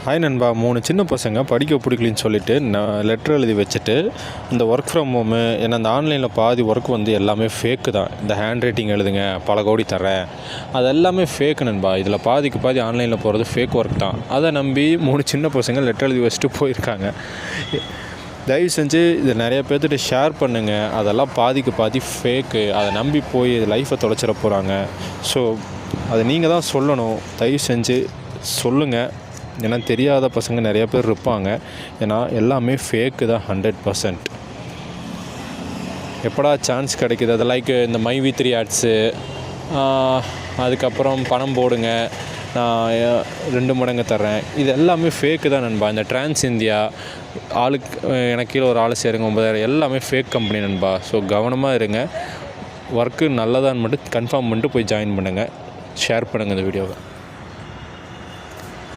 Hi நண்பா, 3 சின்ன பசங்க படிக்க பிடிக்கலன்னு சொல்லிட்டு நான் லெட்டர் எழுதி வச்சுட்டு இந்த ஒர்க் ஃப்ரம் ஹோமு ஏன்னா அந்த ஆன்லைனில் பாதி ஒர்க் வந்து எல்லாமே ஃபேக்கு தான். இந்த ஹேண்ட் ரைட்டிங் எழுதுங்க, பல கோடி தரேன், அது எல்லாமே ஃபேக்கு நண்பா. இதில் பாதிக்கு பாதி ஆன்லைனில் போகிறது ஃபேக் ஒர்க் தான். அதை நம்பி 3 சின்ன பசங்க லெட்டர் எழுதி வச்சுட்டு போயிருக்காங்க. தயவு செஞ்சு இதை நிறைய பேர்த்துட்டு ஷேர் பண்ணுங்கள். அதெல்லாம் பாதிக்கு பாதி ஃபேக்கு. அதை நம்பி போய் லைஃப்பை தொலைச்சிட போகிறாங்க. ஸோ அதை நீங்கள் தான் சொல்லணும். தயவு செஞ்சு சொல்லுங்கள். ஏன்னா தெரியாத பசங்க நிறைய பேர் இருப்பாங்க. ஏன்னா எல்லாமே ஃபேக்கு தான் 100%. எப்படா சான்ஸ் கிடைக்குது? அது லைக் இந்த மைவி3 ஆட்ஸு, அதுக்கப்புறம் பணம் போடுங்க, நான் 2 மடங்கு தர்றேன், இது எல்லாமே ஃபேக்கு தான் நண்பா. இந்த டிரான்ஸ் இந்தியா ஆளுக்கு எனக்கு கீழே ஒரு ஆள் சேருங்க 9,000 எல்லாமே ஃபேக் கம்பெனி நண்பா. ஸோ கவனமாக இருங்க. ஒர்க்கு நல்லதான்னு மட்டும் கன்ஃபார்ம் பண்ணிட்டு போய் ஜாயின் பண்ணுங்கள். ஷேர் பண்ணுங்கள் இந்த வீடியோவை.